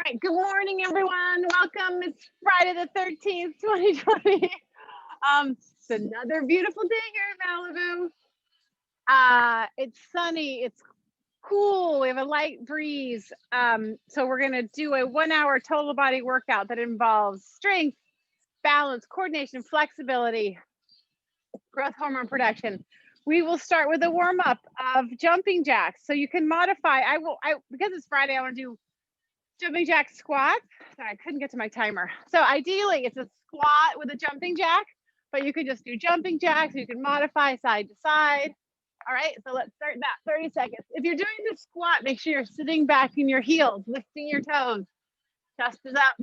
right, good morning, everyone. Welcome. It's Friday the 13th, 2020. It's another beautiful day here in Malibu. It's sunny, it's cool, we have a light breeze. So we're gonna do a 1 hour total body workout that involves strength, balance, coordination, flexibility, growth hormone production. We will start with a warm-up of jumping jacks. So you can modify. Because it's Friday, I want to do jumping jack squats. Sorry, I couldn't get to my timer. So ideally it's a squat with a jumping jack, but you could just do jumping jacks. You can modify side to side. All right, so let's start that. 30 seconds. If you're doing the squat, make sure you're sitting back in your heels, lifting your toes. Chest is up.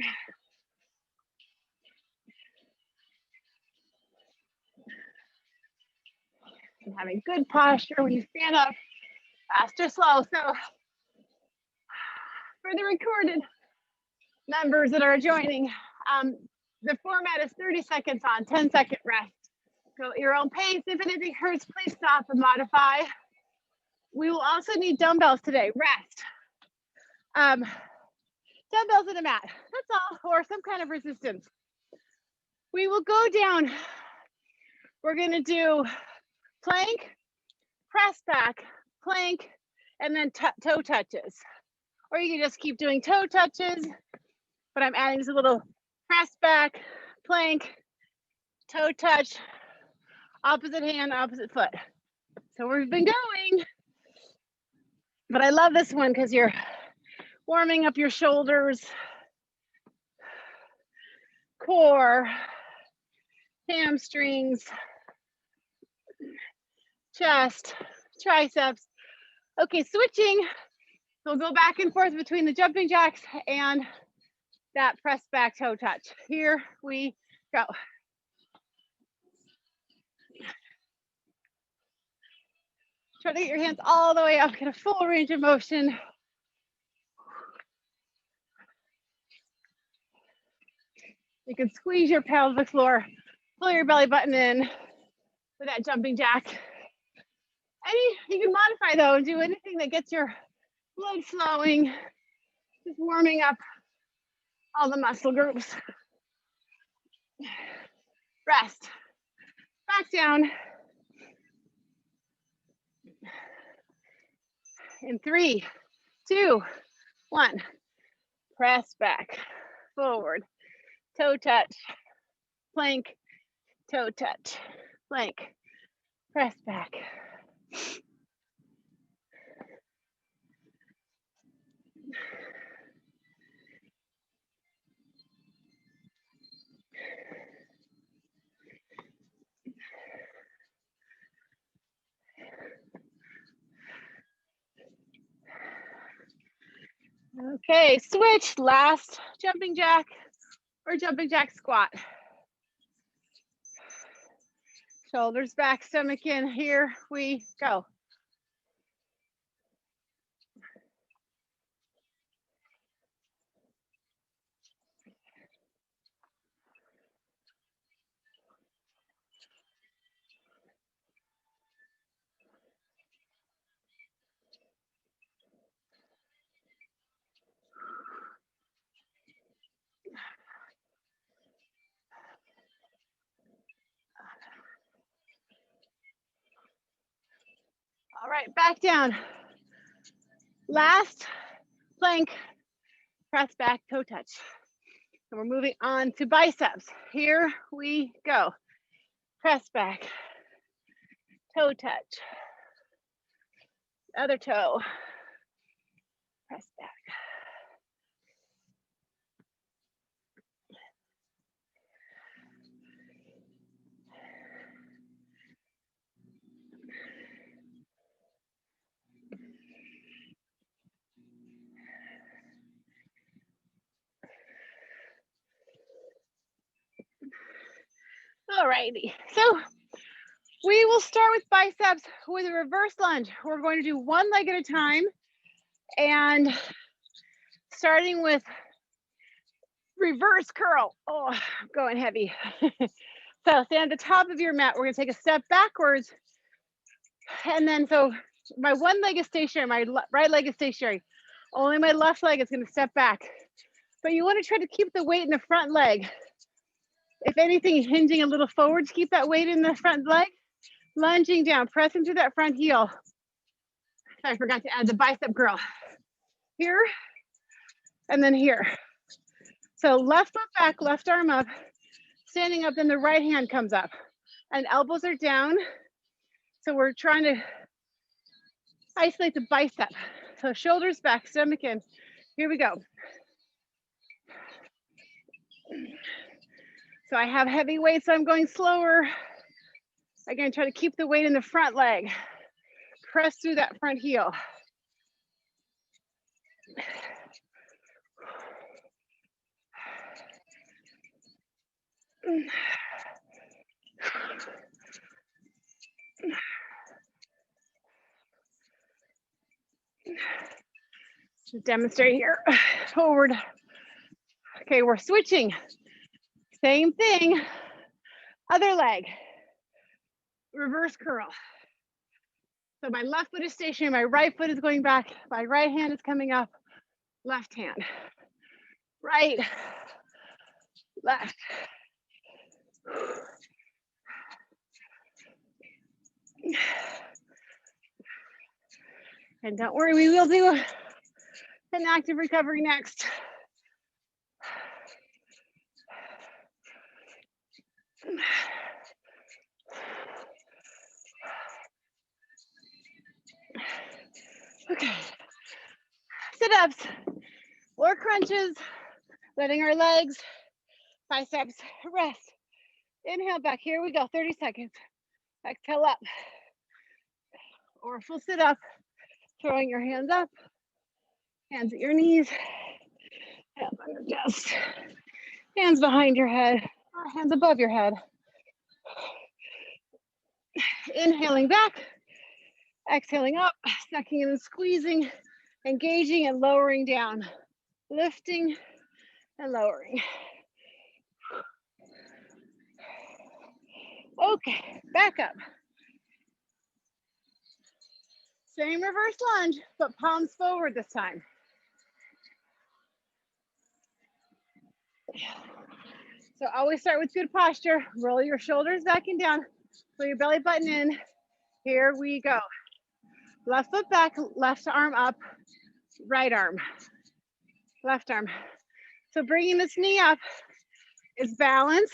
And having good posture when you stand up, fast or slow. So for the recorded members that are joining, the format is 30 seconds on, 10-second rest. Go at your own pace. If anything hurts, please stop and modify. We will also need dumbbells today. Rest. Dumbbells and a mat. That's all, or some kind of resistance. We will go down. We're going to do plank, press back, plank, and then toe touches. Or you can just keep doing toe touches, but I'm adding just a little press back, plank, toe touch, opposite hand, opposite foot. So we've been going, but I love this one because you're warming up your shoulders, core, hamstrings, chest, triceps. Okay, switching. So we'll go back and forth between the jumping jacks and that press back toe touch. Here we go. Try to get your hands all the way up, get a full range of motion. You can squeeze your pelvic floor, pull your belly button in with that jumping jack. You can modify though and do anything that gets your blood flowing, just warming up all the muscle groups. Rest. Back down. In 3, 2, 1. Press back, forward, toe touch, plank, toe touch, plank, press back. Okay, switch, last jumping jack or jumping jack squat. Shoulders back, stomach in, here we go. All right, back down. Last plank, press back, toe touch. And we're moving on to biceps. Here we go. Press back, toe touch, other toe, press back. All righty, so we will start with biceps with a reverse lunge. We're going to do one leg at a time, and starting with reverse curl. Oh, I'm going heavy. So stand at the top of your mat. We're gonna take a step backwards, and then so my one leg is stationary, my right leg is stationary. Only my left leg is gonna step back. but you want to try to keep the weight in the front leg. If anything, hinging a little forward to keep that weight in the front leg. Lunging down, pressing through that front heel. I forgot to add the bicep curl. Here, and then here. So left foot back, left arm up, standing up, then the right hand comes up. And elbows are down. So we're trying to isolate the bicep. So shoulders back, stomach in. Here we go. So I have heavy weight, so I'm going slower. Again, try to keep the weight in the front leg. Press through that front heel. Just demonstrate here. Forward. Okay, we're switching. Same thing. Other leg. Reverse curl. So my left foot is stationary, my right foot is going back, my right hand is coming up, left hand. Right, left. And don't worry, we will do an active recovery next. Okay, sit-ups, or crunches, letting our legs, biceps rest. Inhale back, here we go, 30 seconds. Exhale up, or full sit-up, throwing your hands up, hands at your knees, hands on your chest, hands behind your head, or hands above your head. Inhaling back, exhaling up, sucking in and squeezing, engaging and lowering down, lifting and lowering. Okay, back up. Same reverse lunge, but palms forward this time. So always start with good posture. Roll your shoulders back and down. Pull your belly button in. Here we go. Left foot back, left arm up, right arm, left arm. So bringing this knee up is balance,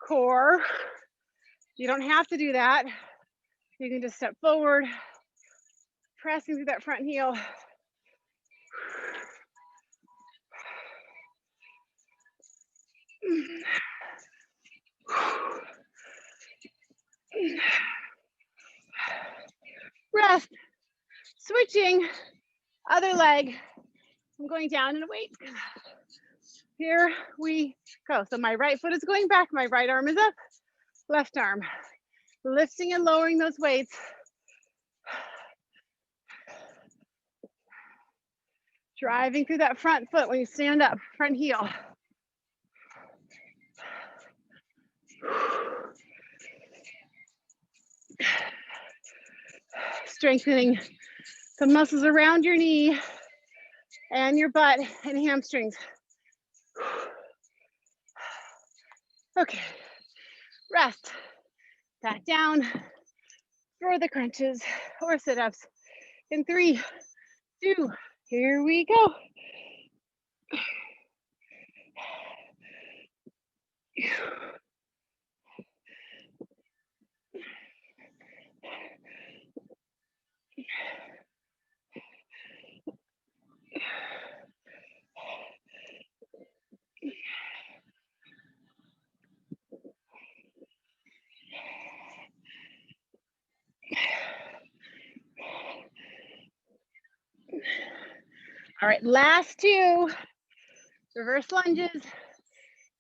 core. You don't have to do that. You can just step forward, pressing through that front heel. Rest, switching, other leg. I'm going down in weight. Here we go. So my right foot is going back, my right arm is up, left arm. Lifting and lowering those weights. Driving through that front foot when you stand up, front heel. Strengthening the muscles around your knee and your butt and hamstrings. Okay, rest, back down for the crunches or sit-ups in 3, 2, here we go. All right, last 2 reverse lunges.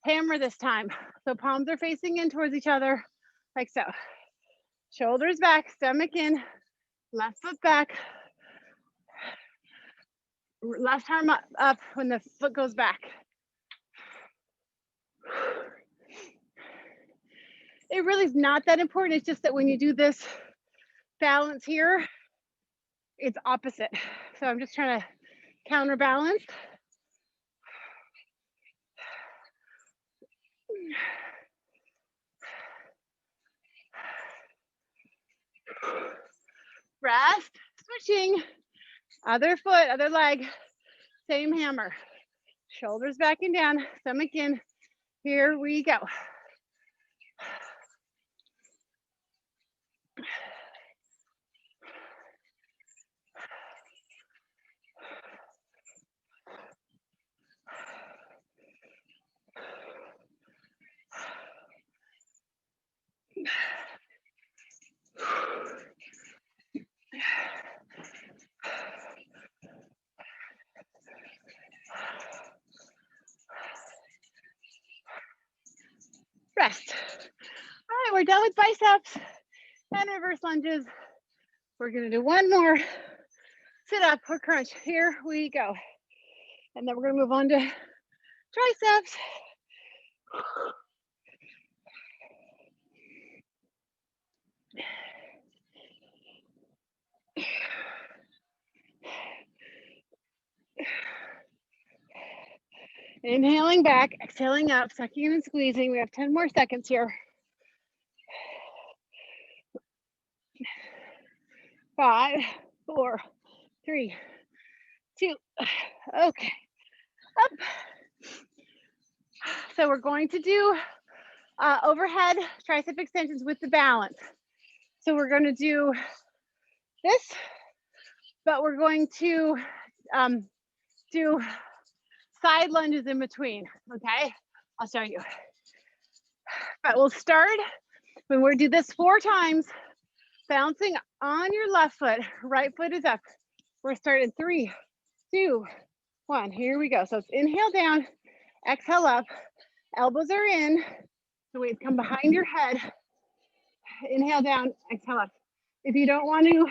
Hammer this time. So palms are facing in towards each other, like so. Shoulders back, stomach in, left foot back, left arm up when the foot goes back. It really is not that important. It's just that when you do this balance here, it's opposite. So I'm just trying to counterbalance. Rest, switching, other foot, other leg, same hammer. Shoulders back and down, stomach in. Here we go. Rest. All right, we're done with biceps and reverse lunges. We're gonna do one more sit up or crunch. Here we go. And then we're gonna move on to triceps. Inhaling back, exhaling up, sucking in and squeezing. We have 10 more seconds here. 5, 4, 3, 2. Okay, up. So we're going to do overhead tricep extensions with the balance. So we're going to do this, but we're going to do side lunges in between, okay? I'll show you. But we'll start when we do this 4 times, bouncing on your left foot, right foot is up. We're starting 3, 2, 1. Here we go. So it's inhale down, exhale up, elbows are in, the weights come behind your head. Inhale down, exhale up. If you don't want to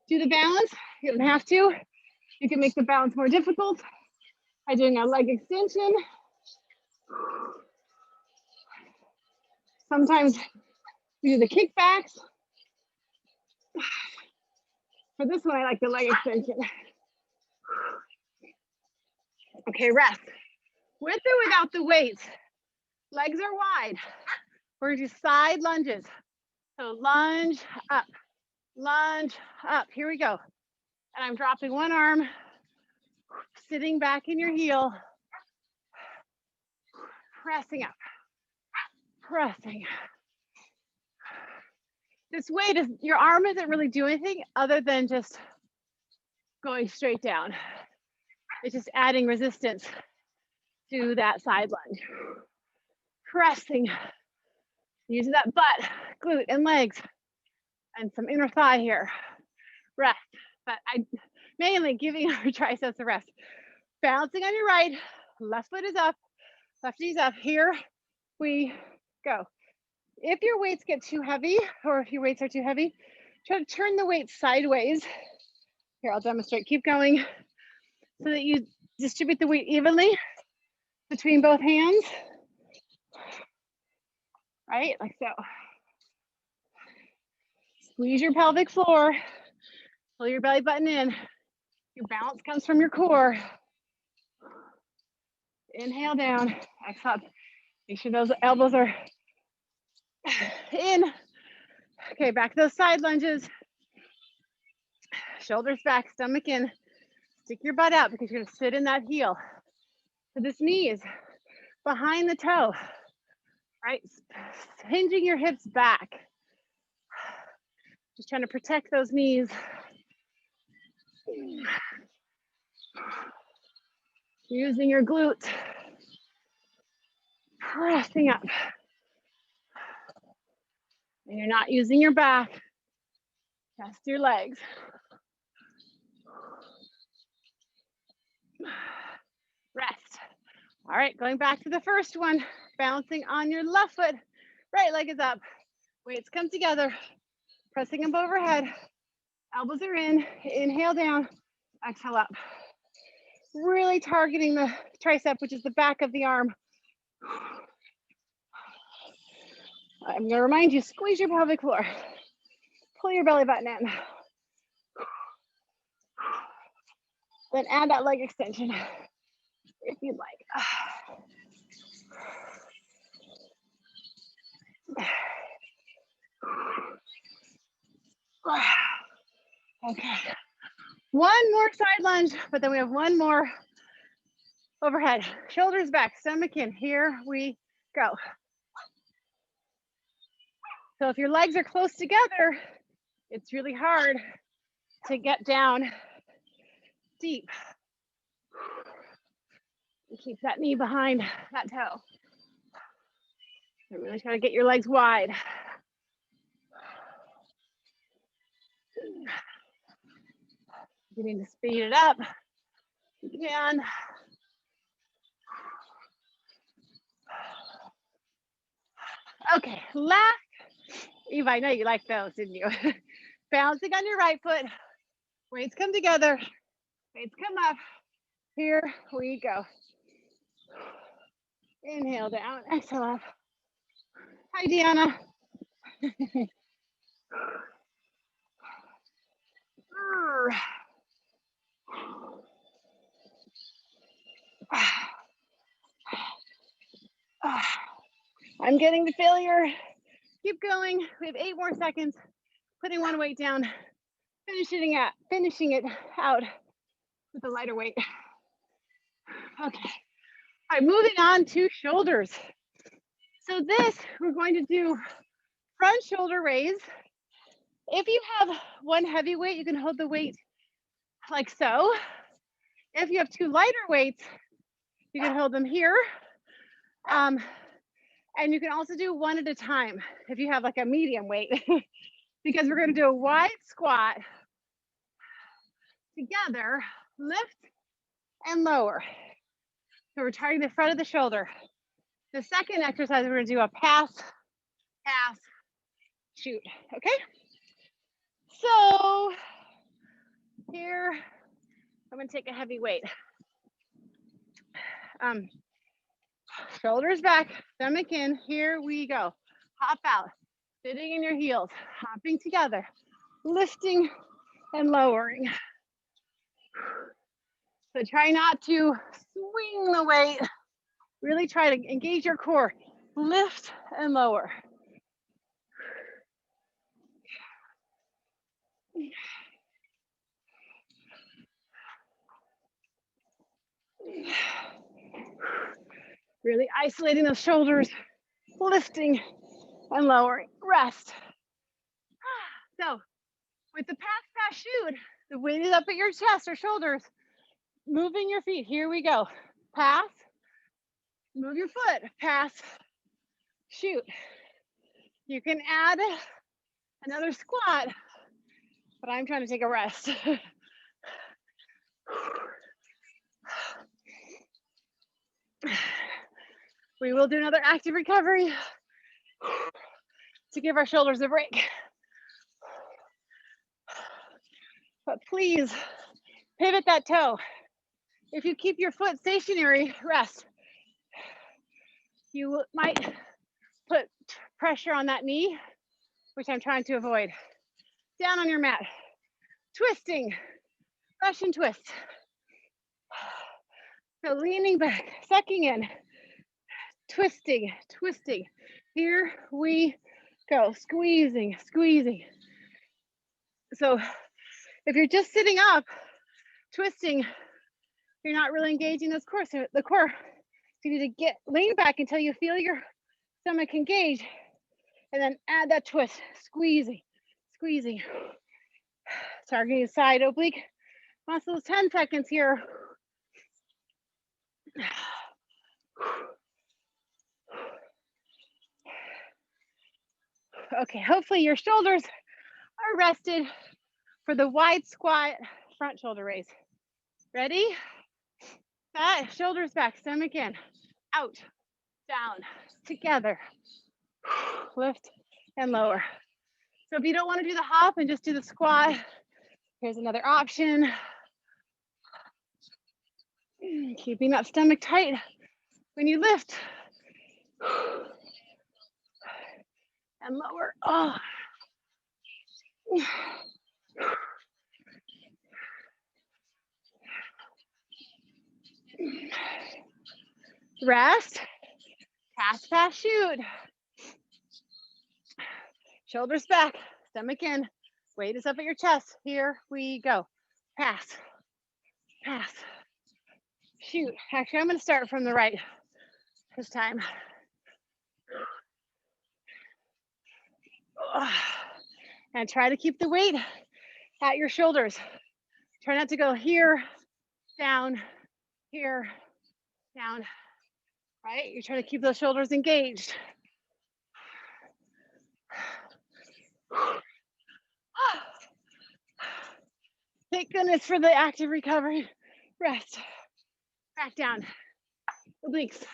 do the balance, you don't have to. You can make the balance more difficult by doing a leg extension. Sometimes we do the kickbacks. For this one, I like the leg extension. Okay, rest. With or without the weights, legs are wide. We're gonna do side lunges. So lunge up. Here we go. And I'm dropping one arm, sitting back in your heel, pressing up, pressing. This weight is, your arm isn't really doing anything other than just going straight down. It's just adding resistance to that side lunge. Pressing, using that butt, glute, and legs, and some inner thigh here. Rest, but I mainly giving our triceps a rest. Balancing on your right, left foot is up, left knee's up. Here we go. If your weights get too heavy, or if your weights are too heavy, try to turn the weight sideways. Here, I'll demonstrate. Keep going so that you distribute the weight evenly between both hands. Right, like so. Squeeze your pelvic floor. Pull your belly button in. Your balance comes from your core. Inhale down, exhale up. Make sure those elbows are in. Okay, back to those side lunges. Shoulders back, stomach in. Stick your butt out because you're gonna sit in that heel. So this knee is behind the toe, right? Hinging your hips back. Just trying to protect those knees. Using your glutes. Pressing up. And you're not using your back, just your legs. Rest. All right, going back to the first one, balancing on your left foot, right leg is up. Weights come together, pressing them overhead. Elbows are in, inhale down, exhale up. Really targeting the tricep, which is the back of the arm. I'm gonna remind you, squeeze your pelvic floor. Pull your belly button in. Then add that leg extension if you'd like. Okay. One more side lunge, but then we have one more overhead. Shoulders back, stomach in. Here we go. So if your legs are close together, it's really hard to get down deep. And keep that knee behind that toe. So really try to get your legs wide. You need to speed it up. You can. Okay, last. Eva, I know you like those, didn't you? Bouncing on your right foot. Weights come together. Weights come up. Here we go. Inhale down, exhale up. Hi, Deanna. I'm getting the failure. Keep going. We have 8 more seconds. Putting one weight down, finishing it out with a lighter weight. Okay. All right, moving on to shoulders. So this, we're going to do front shoulder raise. If you have one heavy weight, you can hold the weight like so. If you have 2 lighter weights, you can hold them here. And you can also do one at a time if you have like a medium weight, because we're going to do a wide squat together, lift and lower. So we're targeting the front of the shoulder. The second exercise, we're going to do a pass, pass, shoot. Okay. So here, I'm going to take a heavy weight. Shoulders back, stomach in. Here we go. Hop out, sitting in your heels, hopping together, lifting and lowering. So try not to swing the weight. Really try to engage your core. Lift and lower. Really isolating those shoulders, lifting and lowering. Rest. So with the pass, shoot, the weight is up at your chest or shoulders. Moving your feet. Here we go. Pass. Move your foot. Pass. Shoot. You can add another squat, but I'm trying to take a rest. We will do another active recovery to give our shoulders a break. But please pivot that toe. If you keep your foot stationary, rest. You might put pressure on that knee, which I'm trying to avoid. Down on your mat, twisting, Russian twist. So leaning back, sucking in, twisting, twisting. Here we go, squeezing, squeezing. So if you're just sitting up, twisting, you're not really engaging the core. So you need to lean back until you feel your stomach engage, and then add that twist, squeezing, squeezing. Targeting side oblique muscles, 10 seconds here. Okay, hopefully your shoulders are rested for the wide squat front shoulder raise. Ready? Set, shoulders back, stomach in, out, down, together, lift and lower. So if you don't want to do the hop and just do the squat, here's another option. Keeping that stomach tight when you lift. And lower. Oh. Rest. Pass, pass, shoot. Shoulders back, stomach in. Weight is up at your chest. Here we go. Pass, pass, shoot. Actually, I'm going to start from the right this time. And try to keep the weight at your shoulders. Try not to go here, down, here, down, right? You're trying to keep those shoulders engaged. Thank goodness for the active recovery. Rest. Back down. Obliques.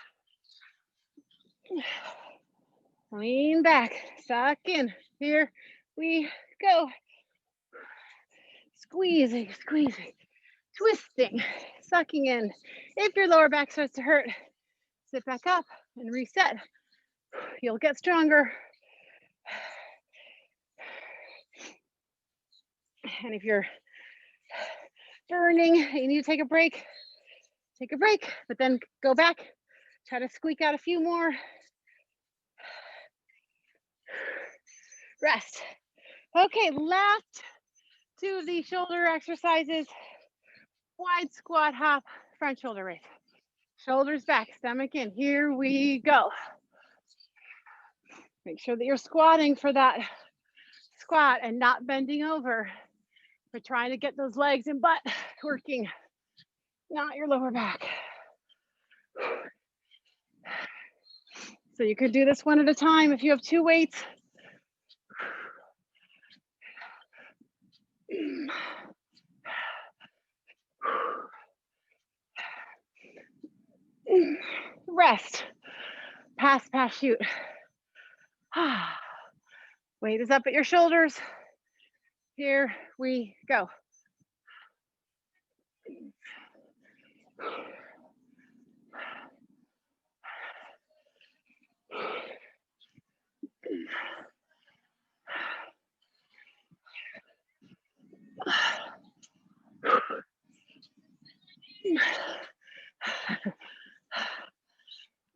Lean back. Suck in. Here we go. Squeezing, squeezing, twisting, sucking in. If your lower back starts to hurt, sit back up and reset. You'll get stronger. And if you're burning, you need to take a break, but then go back, try to squeak out a few more. Rest. Okay, last two of these shoulder exercises. Wide squat, hop, front shoulder raise. Shoulders back, stomach in. Here we go. Make sure that you're squatting for that squat and not bending over. We're trying to get those legs and butt working, not your lower back. So you could do this one at a time if you have two weights. Rest. Pass, pass, shoot. Weight is up at your shoulders. Here we go.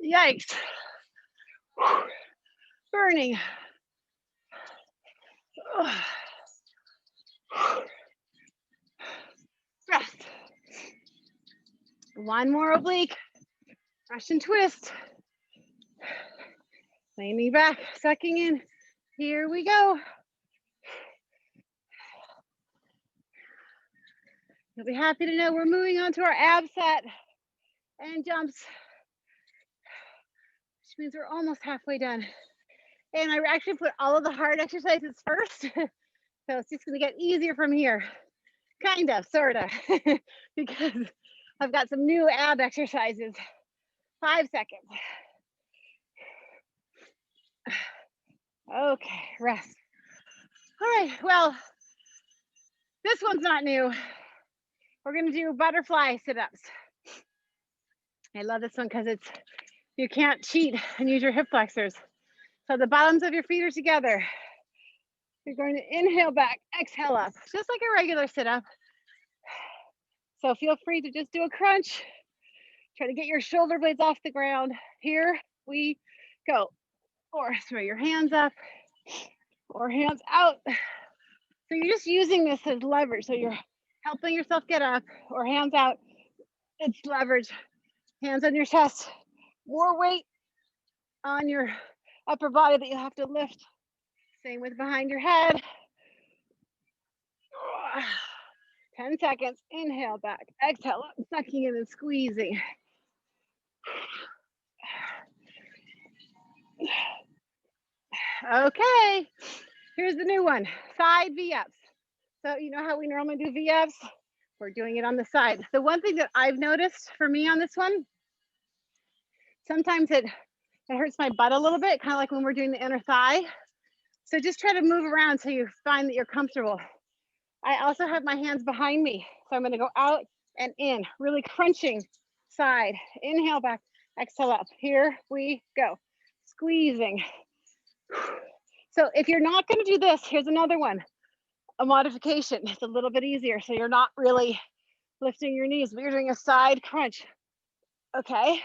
Yikes. Burning. Rest. One more oblique. Russian twist. Leaning back, sucking in. Here we go. You'll be happy to know we're moving on to our ab set and jumps, which means we're almost halfway done. And I actually put all of the hard exercises first, so it's just gonna get easier from here. Kind of, sort of, because I've got some new ab exercises. 5 seconds. Okay, rest. All right, well, this one's not new. We're gonna do butterfly sit-ups. I love this one because it's, you can't cheat and use your hip flexors. So the bottoms of your feet are together. You're going to inhale back, exhale up, just like a regular sit-up. So feel free to just do a crunch. Try to get your shoulder blades off the ground. Here we go. Or throw your hands up or hands out. So you're just using this as leverage. So you're helping yourself get up or hands out. It's leverage. Hands on your chest. More weight on your upper body that you have to lift. Same with behind your head. 10 seconds. Inhale back. Exhale up. Sucking in and squeezing. Okay. Here's the new one. Side V-ups. So you know how we normally do V-ups? We're doing it on the side. The one thing that I've noticed for me on this one, sometimes it hurts my butt a little bit, kind of like when we're doing the inner thigh. So just try to move around so you find that you're comfortable. I also have my hands behind me. So I'm gonna go out and in, really crunching side. Inhale back, exhale up. Here we go. Squeezing. So if you're not gonna do this, here's another one. A modification. It's a little bit easier. So you're not really lifting your knees, but you're doing a side crunch. Okay.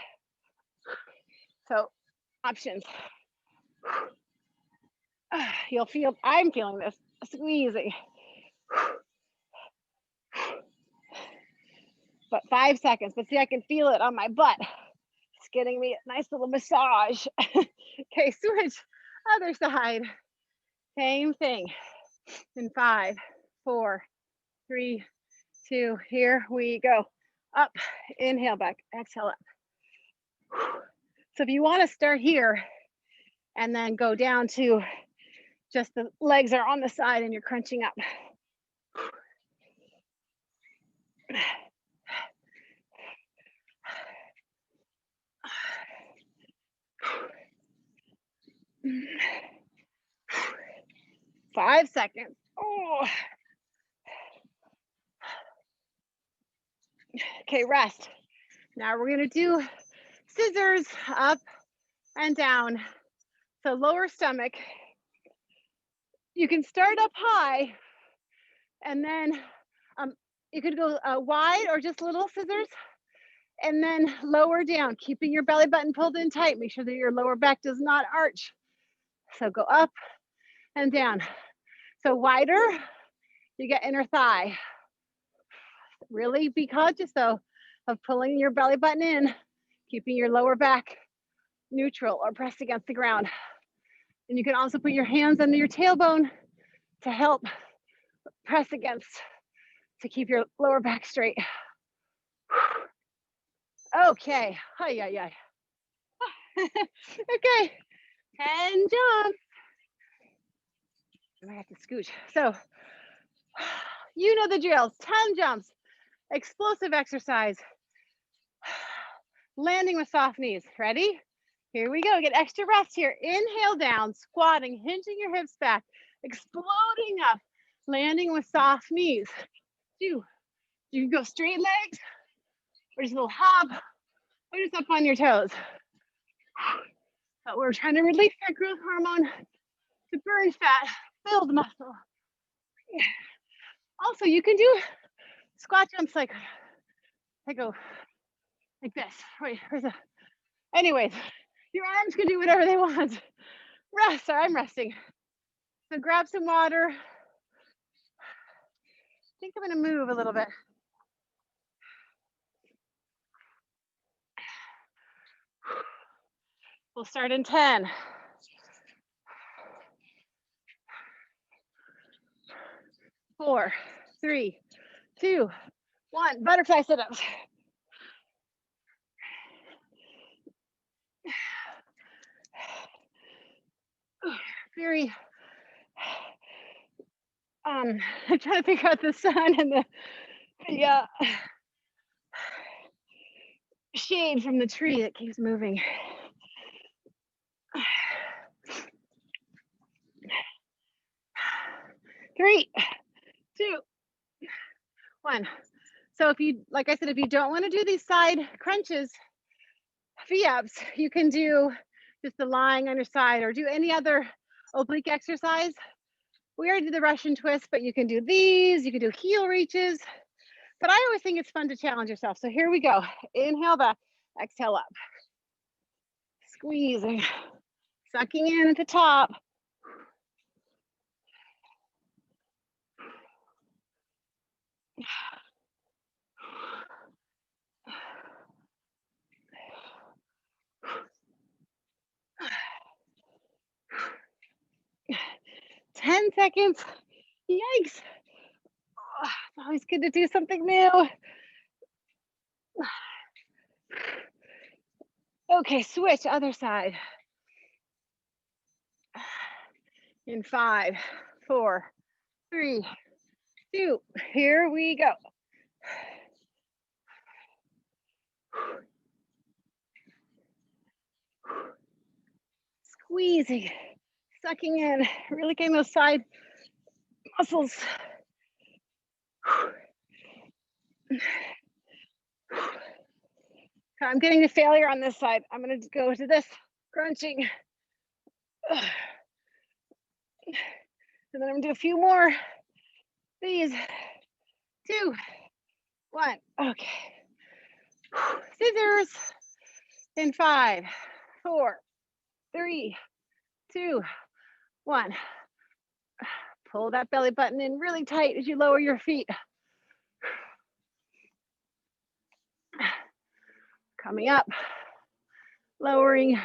So options. You'll feel, I'm feeling this squeezing. But 5 seconds, but see, I can feel it on my butt. It's getting me a nice little massage. Okay, switch, other side. Same thing. In 5, 4, 3, 2, here we go. Up, inhale back, exhale up. So if you want to start here and then go down to just the legs are on the side and you're crunching up. Five seconds. Oh. Okay, rest. Now we're gonna do scissors up and down. So lower stomach. You can start up high and then you could go wide or just little scissors and then lower down, keeping your belly button pulled in tight. Make sure that your lower back does not arch. So go up and down. So wider, you get inner thigh. Really be conscious though of pulling your belly button in, keeping your lower back neutral or pressed against the ground. And you can also put your hands under your tailbone to help press against, to keep your lower back straight. Okay, hi. Okay, 10 jumps. I might have to scooch. So, you know the drills, 10 jumps, explosive exercise, landing with soft knees. Ready? Here we go. Get extra rest here. Inhale down, squatting, hinging your hips back, exploding up, landing with soft knees. 2. You can go straight legs, or just a little hop, or just up on your toes. But we're trying to release that growth hormone to burn fat, build muscle. Also, you can do squat jumps like I go like this. Wait, where's the? Anyways, your arms can do whatever they want. Rest, or I'm resting. So grab some water. I think I'm gonna move a little bit. We'll start in 10. 4, 3, 2, 1. Butterfly sit-ups. Very I'm trying to figure out the sun and the shade from the tree that keeps moving. 3, 2, 1. So if you, like I said, if you don't want to do these side crunches, V-ups, you can do just the lying on your side or do any other oblique exercise. We already did the Russian twist, but you can do these, you can do heel reaches. But I always think it's fun to challenge yourself. So here we go. Inhale back, exhale up. Squeezing, sucking in at the top. Ten seconds. Yikes. Oh, it's always good to do something new. Okay, switch, other side. In 5, 4, 3, 2, here we go. Squeezing, sucking in, really getting those side muscles. I'm getting to failure on this side. I'm gonna go to this crunching. And then I'm gonna do a few more. These, 2, 1, okay. Scissors in 5, 4, 3, 2, 1. Pull that belly button in really tight as you lower your feet. Coming up, lowering.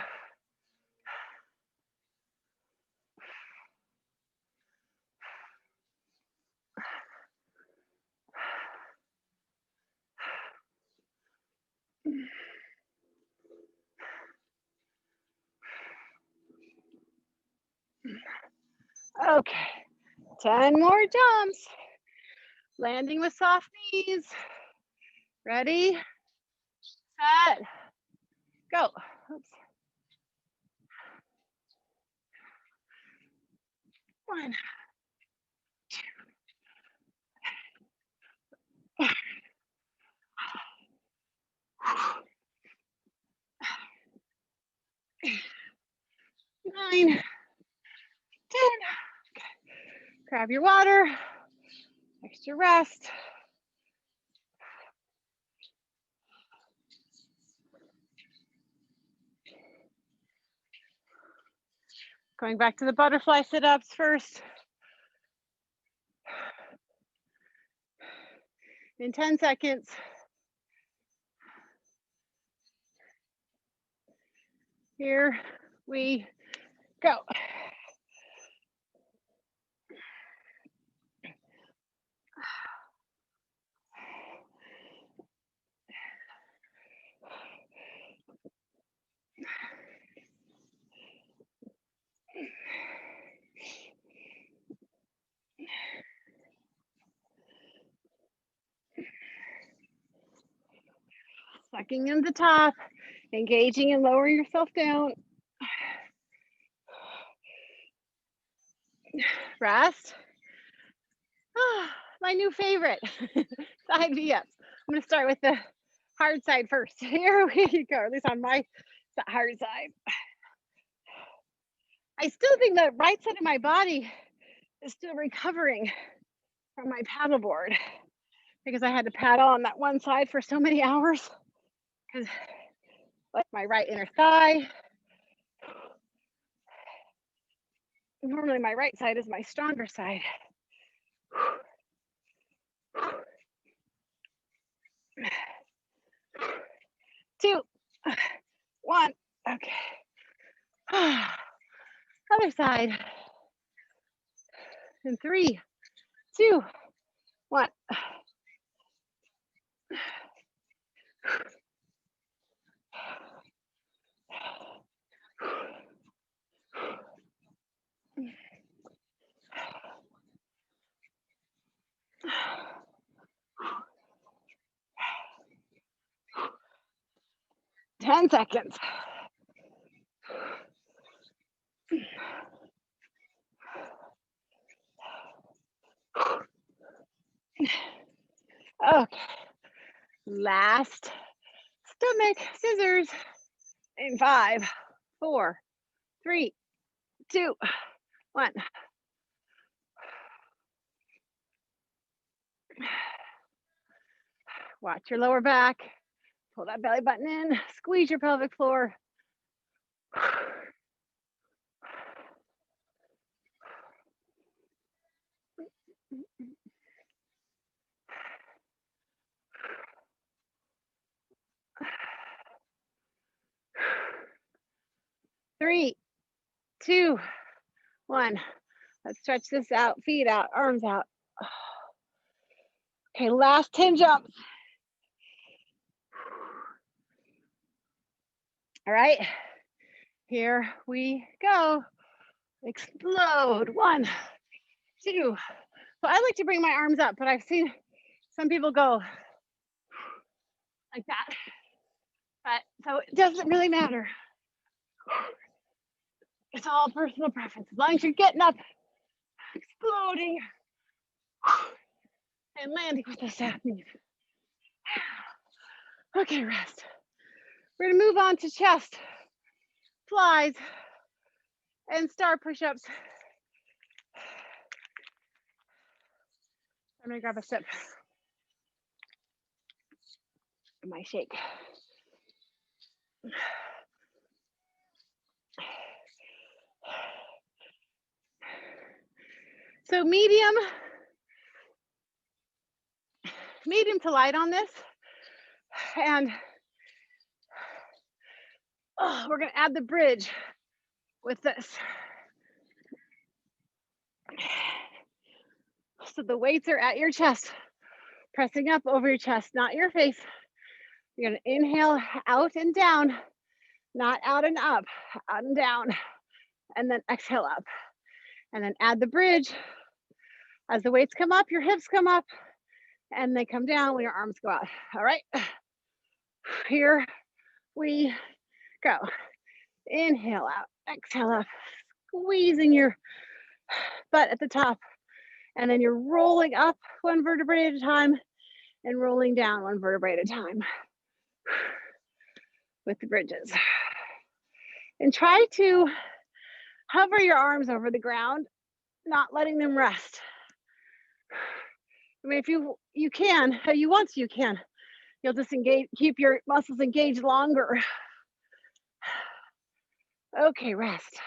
Okay, 10 more jumps. Landing with soft knees. Ready, set, go. Oops. 1, 2. 9, 10. Okay. Grab your water, extra rest. Going back to the butterfly sit-ups first. In 10 seconds. Here we go. Sucking in the top, engaging and lowering yourself down. Rest. My new favorite, side VFs. I'm gonna start with the hard side first. Here we go, at least on my hard side. I still think the right side of my body is still recovering from my paddleboard because I had to paddle on that one side for so many hours. Because like my right inner thigh. Normally my right side is my stronger side. 2, 1, okay. Other side. And 3, 2, 1. 10 seconds. Okay. Last stomach scissors in 5, 4, 3, 2, 1. Watch your lower back. Pull that belly button in. Squeeze your pelvic floor. 3, 2, 1. Let's stretch this out. Feet out, arms out. Okay, last 10 jumps. All right, here we go. Explode. 1, 2. So I like to bring my arms up, but I've seen some people go like that. But so it doesn't really matter. It's all personal preference. As long as you're getting up, exploding, and landing with those sap knees. Okay, rest. We're gonna move on to chest, flies, and star push-ups. I'm gonna grab a sip of my shake. So medium to light on this. And we're gonna add the bridge with this. So the weights are at your chest, pressing up over your chest, not your face. You're gonna inhale out and down, not out and up, out and down, and then exhale up. And then add the bridge. As the weights come up, your hips come up, and they come down when your arms go out. All right, here we go. Inhale out, exhale up, squeezing your butt at the top. And then you're rolling up one vertebrae at a time and rolling down one vertebrae at a time with the bridges. And try to hover your arms over the ground, not letting them rest. I mean, if you can, you want to, you can. You'll just engage, keep your muscles engaged longer. Okay, rest.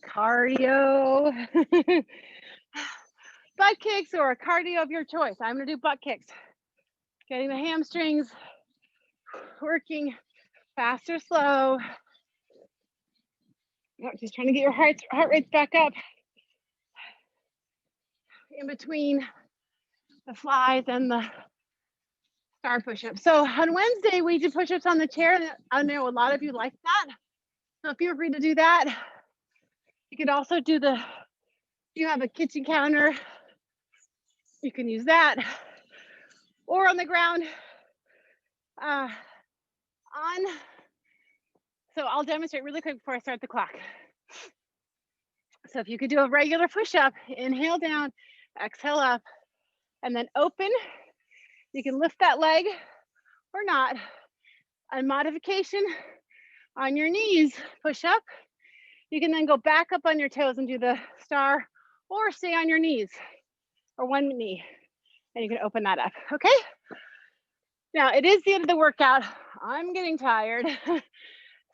Cardio. Butt kicks or a cardio of your choice. I'm gonna do butt kicks. Getting the hamstrings working fast or slow. Just trying to get your heart rates back up in between the flies and the star push-ups. So on Wednesday, we did push-ups on the chair. I know a lot of you like that. So if you agree to do that, you could also do if you have a kitchen counter, you can use that. Or on the ground. So I'll demonstrate really quick before I start the clock. So if you could do a regular push-up, inhale down, exhale up, and then open. You can lift that leg or not. A modification on your knees, push up. You can then go back up on your toes and do the star or stay on your knees or one knee and you can open that up, okay? Now it is the end of the workout. I'm getting tired.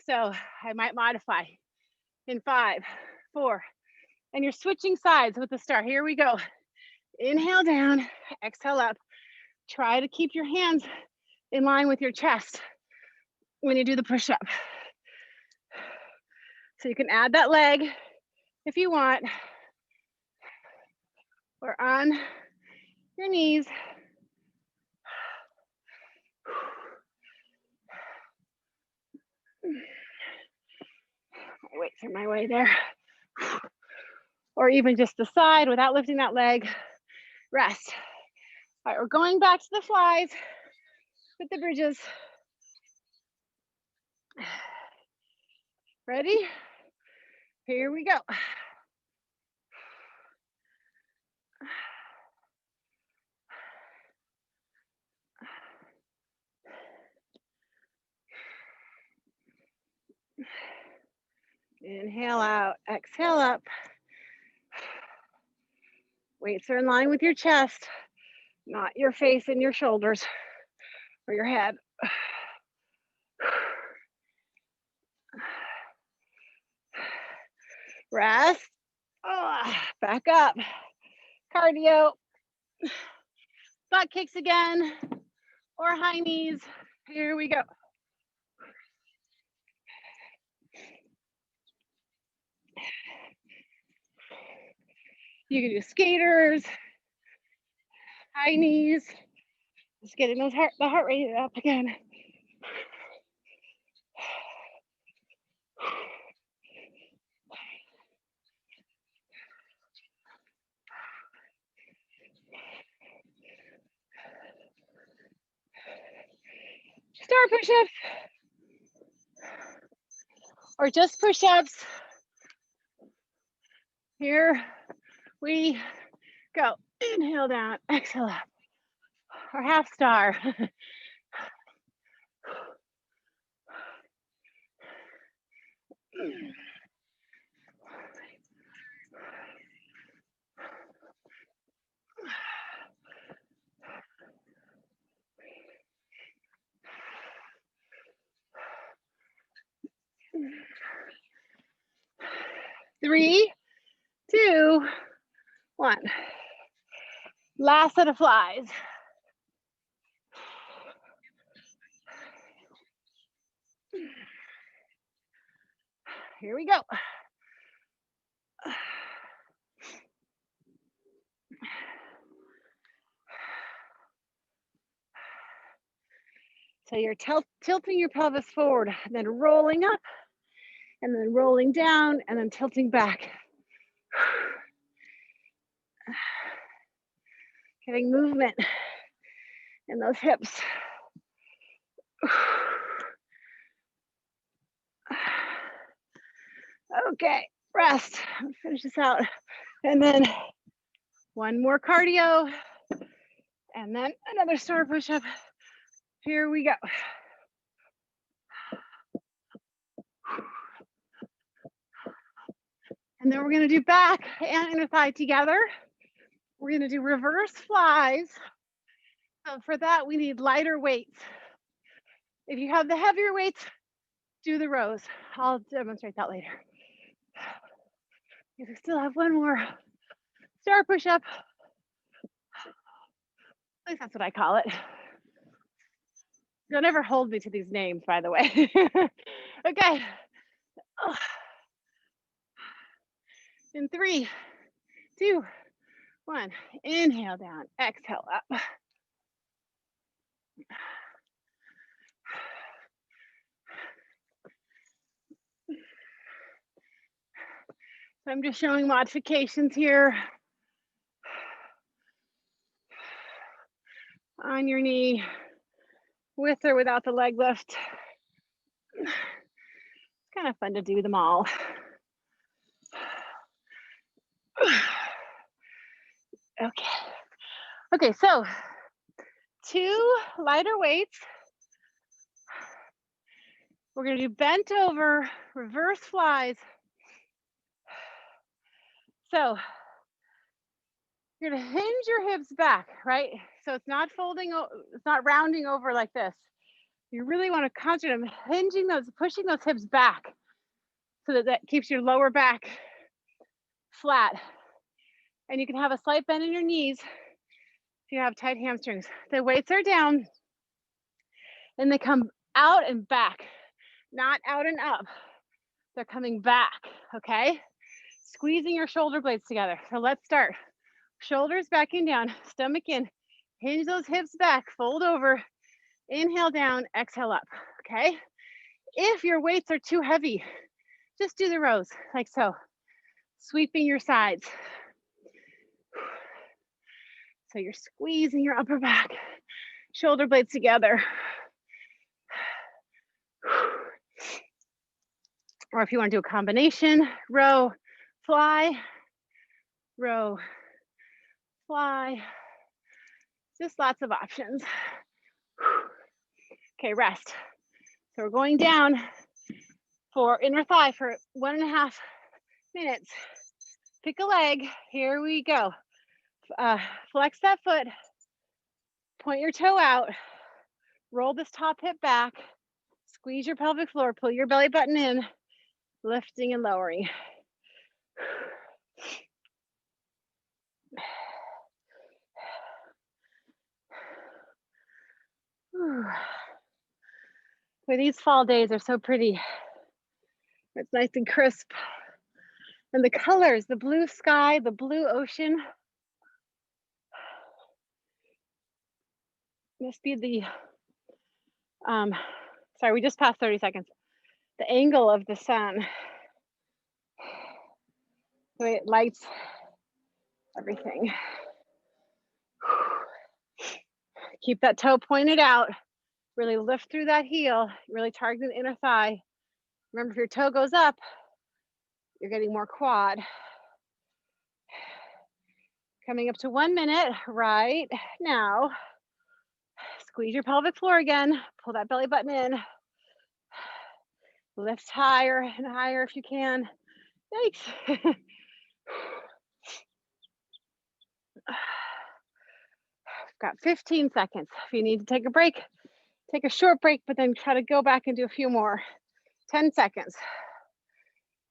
So I might modify in 5, 4, and you're switching sides with the star. Here we go. Inhale down, exhale up. Try to keep your hands in line with your chest when you do the push-up. So you can add that leg if you want, or on your knees. My weights are my way there. Or even just the side without lifting that leg. Rest. All right, we're going back to the flies with the bridges. Ready? Here we go. Inhale out, exhale up. Weights are in line with your chest, not your face and your shoulders or your head. Rest. Back up. Cardio. Butt kicks again or high knees. Here we go. You can do skaters, high knees. Just getting the heart rate up again. Star push-ups or just push-ups. Here we go. Inhale down, exhale up, or half star. Three, 2, 1. Last set of flies. Here we go. So you're tilting your pelvis forward, and then rolling up, and then rolling down, and then tilting back. Getting movement in those hips. Okay, rest. Finish this out. And then one more cardio. And then another star push-up. Here we go. And then we're gonna do back and inner thigh together. We're gonna do reverse flies. So for that, we need lighter weights. If you have the heavier weights, do the rows. I'll demonstrate that later. We still have one more star push-up. At least that's what I call it. Don't ever hold me to these names, by the way. Okay. In 3, 2, 1. Inhale down, exhale up. So I'm just showing modifications here. On your knee, with or without the leg lift. It's kind of fun to do them all. Okay, so 2 lighter weights. We're gonna do bent over, reverse flies. So you're gonna hinge your hips back, right? So it's not folding, it's not rounding over like this. You really wanna concentrate on hinging those, pushing those hips back so that keeps your lower back flat. And you can have a slight bend in your knees if you have tight hamstrings. The weights are down and they come out and back, not out and up. They're coming back, okay? Squeezing your shoulder blades together. So let's start. Shoulders backing down, stomach in, hinge those hips back, fold over, inhale down, exhale up, okay? If your weights are too heavy, just do the rows like so. Sweeping your sides. So you're squeezing your upper back, shoulder blades together. Or if you want to do a combination, row, fly, row, fly. Just lots of options. Okay, rest. So we're going down for inner thigh for 1.5 minutes. Pick a leg. Here we go. Flex that foot. Point your toe out. Roll this top hip back. Squeeze your pelvic floor. Pull your belly button in. Lifting and lowering. Boy, these fall days are so pretty. It's nice and crisp. And the colors, the blue sky, the blue ocean. Must be the, sorry, we just passed 30 seconds. The angle of the sun. The way it lights everything. Keep that toe pointed out. Really lift through that heel. Really target the inner thigh. Remember, if your toe goes up, you're getting more quad. Coming up to 1 minute right now. Squeeze your pelvic floor again. Pull that belly button in. Lift higher and higher if you can. Yikes. Got 15 seconds. If you need to take a break, take a short break, but then try to go back and do a few more. 10 seconds.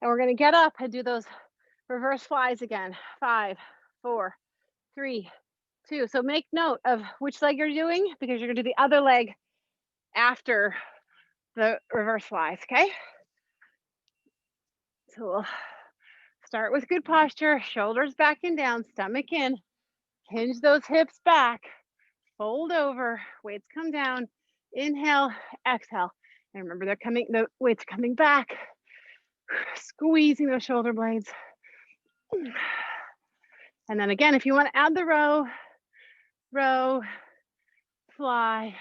And we're gonna get up and do those Reverse flies again. 5, 4, 3, 2. So make note of which leg you're doing because you're gonna do the other leg after the reverse flies, okay? So we'll start with good posture, shoulders back and down, stomach in, hinge those hips back, fold over, weights come down, inhale, exhale. And remember the weights coming back, squeezing those shoulder blades. And then again, if you want to add the row, fly,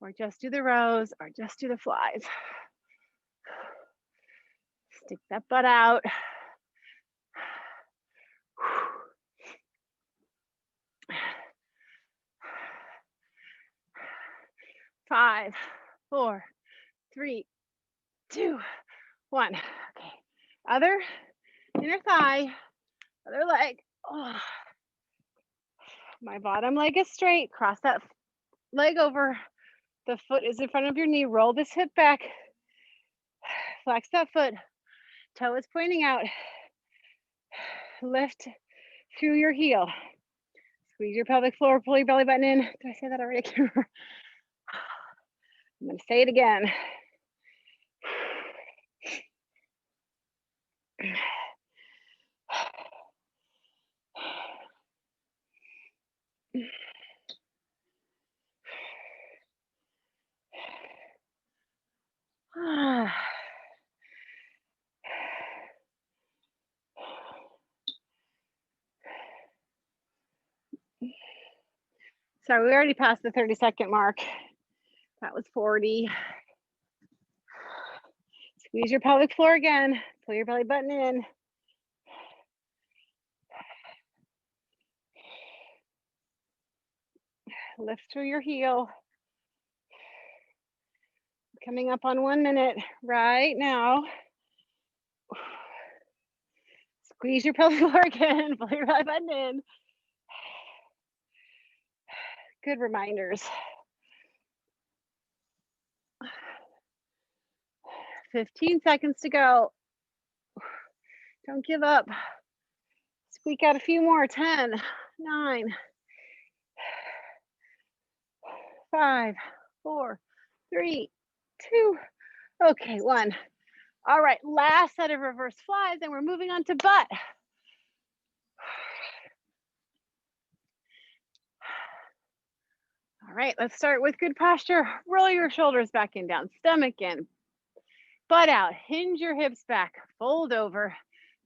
or just do the rows, or just do the flies. Stick that butt out. 5, 4, 3, 2, 1. Okay. Other inner thigh, other leg. Oh. My bottom leg is straight. Cross that leg over. The foot is in front of your knee. Roll this hip back. Flex that foot. Toe is pointing out. Lift through your heel. Squeeze your pelvic floor. Pull your belly button in. Did I say that already? I can't remember. I'm going to say it again. Sorry, we already passed the 30-second mark. That was 40. Squeeze your pelvic floor again. Pull your belly button in. Lift through your heel. Coming up on 1 minute right now. Squeeze your pelvic floor again. Pull your belly button in. Good reminders. 15 seconds to go. Don't give up. Squeak out a few more. 10, 9, 5, 4, 3, 2. Okay, 1. All right, last set of reverse flies, and we're moving on to butt. All right, let's start with good posture. Roll your shoulders back and down, stomach in, butt out, hinge your hips back, fold over,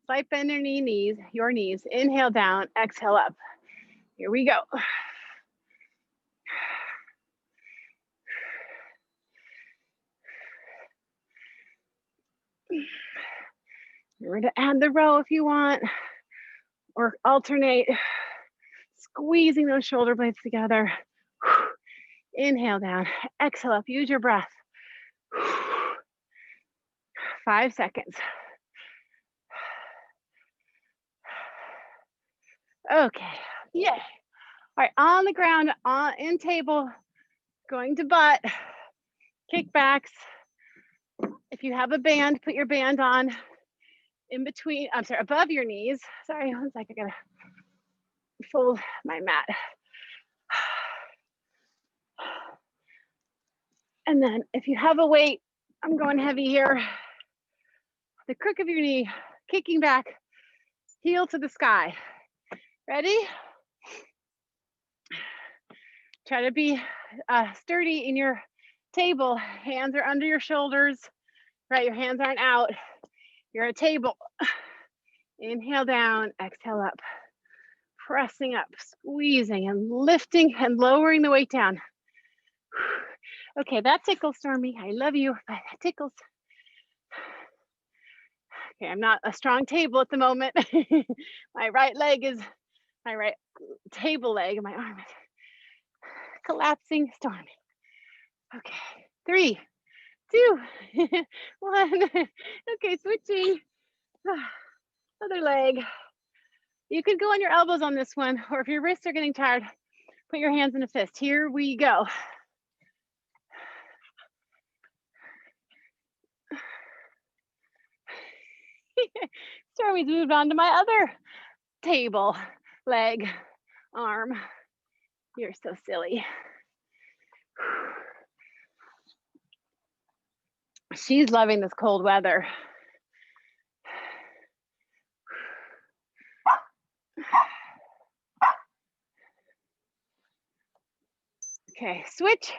slight bend your knees, inhale down, exhale up. Here we go. Remember to add the row if you want, or alternate, squeezing those shoulder blades together. Inhale down, exhale up, use your breath. 5 seconds. Okay, yay. All right, on the ground, in table, going to butt, kickbacks. If you have a band, put your band on in between, above your knees. Sorry, 1 sec, I gotta fold my mat. And then if you have a weight, I'm going heavy here. The crook of your knee, kicking back, heel to the sky. Ready? Try to be sturdy in your table. Hands are under your shoulders, right? Your hands aren't out. You're at a table. Inhale down, exhale up. Pressing up, squeezing and lifting and lowering the weight down. Okay, that tickles, Stormy. I love you, but that tickles. Okay, I'm not a strong table at the moment. My right leg is, my right table leg, and my arm is collapsing, Stormy. Okay, 3, 2, 1. Okay, switching. Other leg. You could go on your elbows on this one, or if your wrists are getting tired, put your hands in a fist. Here we go. Stormy's moved on to my other table, leg, arm. You're so silly. She's loving this cold weather. Okay, switch,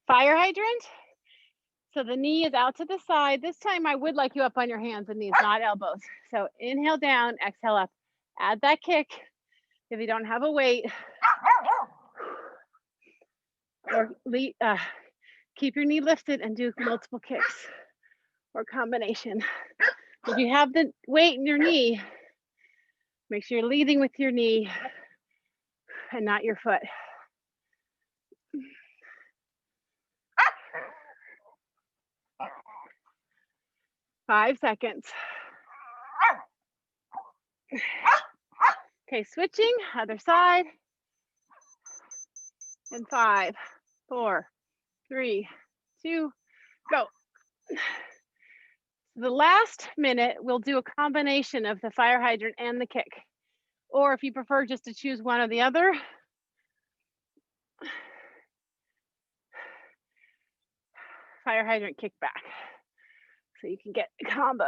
fire hydrant. So the knee is out to the side. This time I would like you up on your hands and knees, not elbows. So inhale down, exhale up. Add that kick if you don't have a weight. Or keep your knee lifted and do multiple kicks or combination. If you have the weight in your knee, make sure you're leading with your knee and not your foot. Five seconds. Okay, switching, other side. And 5, 4, 3, 2, go. The last minute, we'll do a combination of the fire hydrant and the kick. Or if you prefer just to choose one or the other, fire hydrant, kick back. So you can get a combo.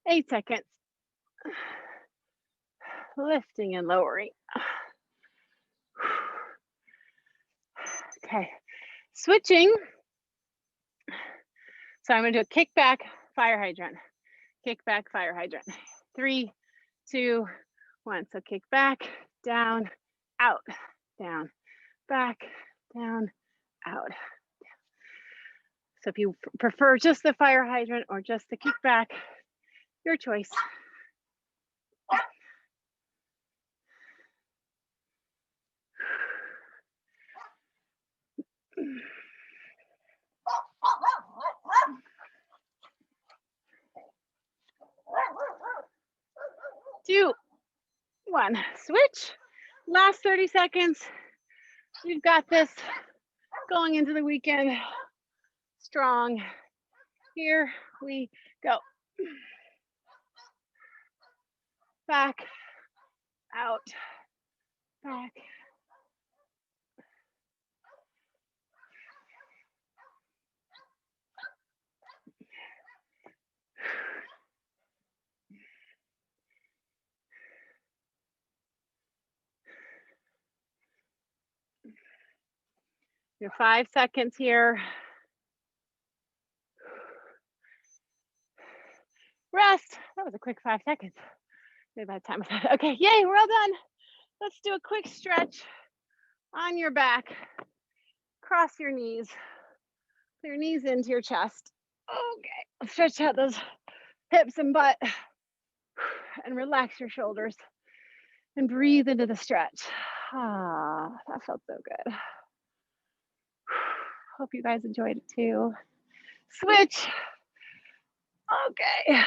8 seconds. Lifting and lowering. Okay, switching. So I'm gonna do a kick back, fire hydrant. Kick back, fire hydrant. 3, 2, 1. So kick back, down, out, down, back, down, out. So if you prefer just the fire hydrant or just the kick back, your choice. Two, 1, switch. Last 30 seconds. We've got this going into the weekend. Strong. Here we go. Back, out, back. Your 5 seconds here. Rest. That was a quick 5 seconds. Maybe I had time with that. Okay, yay, we're all done. Let's do a quick stretch on your back. Cross your knees. Put your knees into your chest. Okay, stretch out those hips and butt and relax your shoulders and breathe into the stretch. Ah, that felt so good. Hope you guys enjoyed it too. Switch. Okay.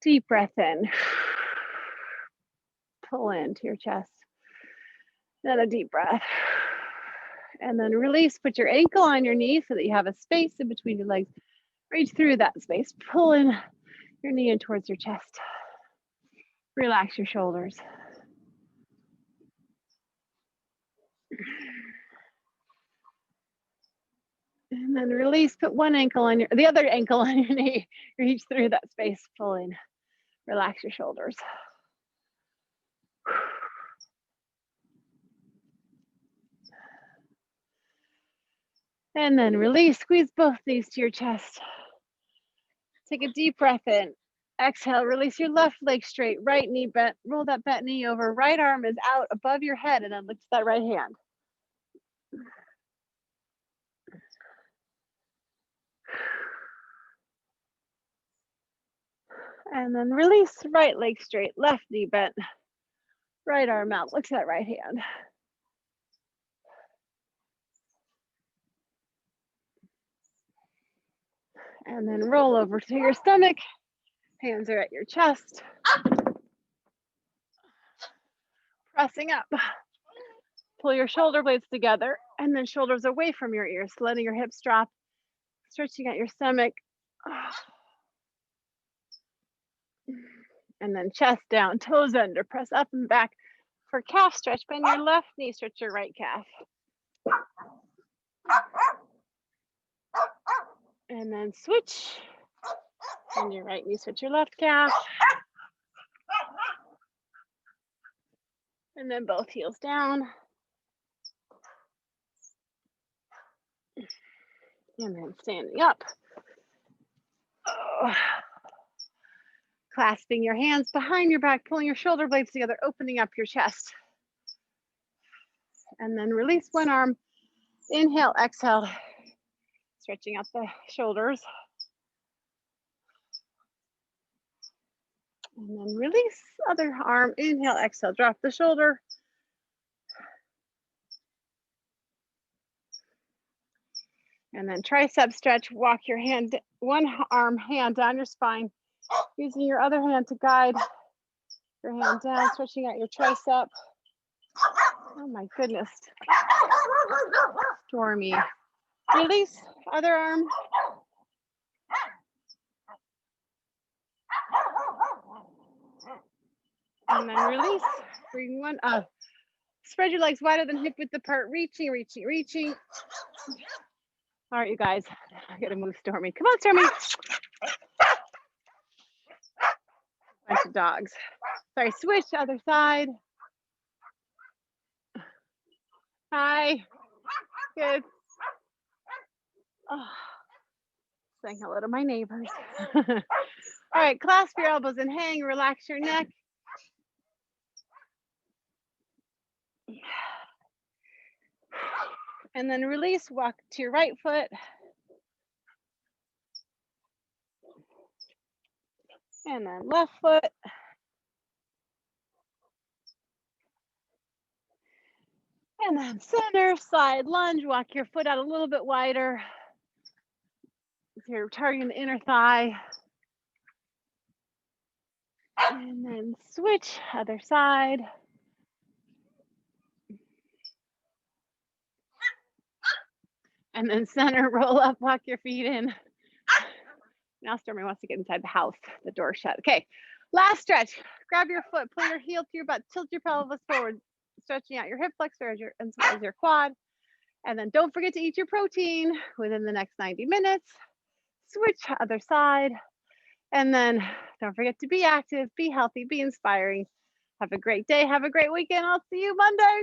Deep breath in. Pull into your chest. Another deep breath. And then release. Put your ankle on your knee so that you have a space in between your legs. Reach through that space. Pull in your knee in towards your chest. Relax your shoulders. And then release, put one ankle on the other ankle on your knee. Reach through that space, pull in. Relax your shoulders. And then release, squeeze both knees to your chest. Take a deep breath in. Exhale, release your left leg straight, right knee bent. Roll that bent knee over. Right arm is out above your head and then lift that right hand. And then release, right leg straight, left knee bent. Right arm out, lift that right hand. And then roll over to your stomach. Hands are at your chest. Pressing up. Pull your shoulder blades together. And then shoulders away from your ears, letting your hips drop, stretching out your stomach. And then chest down, toes under, press up and back. For calf stretch, bend your left knee, stretch your right calf. And then switch. Bend your right knee, switch your left calf. And then both heels down. And then standing up. Clasping your hands behind your back, pulling your shoulder blades together, opening up your chest. And then release one arm. Inhale, exhale. Stretching out the shoulders. And then release other arm. Inhale, exhale, drop the shoulder. And then tricep stretch, walk your hand, one arm, hand down your spine, using your other hand to guide your hand down, stretching out your tricep. Oh my goodness. Stormy. Release, other arm. And then release, bring one up. Spread your legs wider than hip width apart, reaching, reaching, reaching. All right, you guys, I gotta move Stormy. Come on, Stormy. Bunch of dogs. Sorry, switch, other side. Hi, good. Oh, saying hello to my neighbors. All right, clasp your elbows and hang, relax your neck. And then release, walk to your right foot. And then left foot. And then center, side lunge, walk your foot out a little bit wider. If you're targeting the inner thigh. And then switch, other side. And then center, roll up, walk your feet in. Now Stormy wants to get inside the house, the door shut. Okay, last stretch. Grab your foot, pull your heel to your butt, tilt your pelvis forward, stretching out your hip flexor as well as your quad. And then don't forget to eat your protein within the next 90 minutes. Switch other side. And then don't forget to be active, be healthy, be inspiring. Have a great day. Have a great weekend. I'll see you Monday.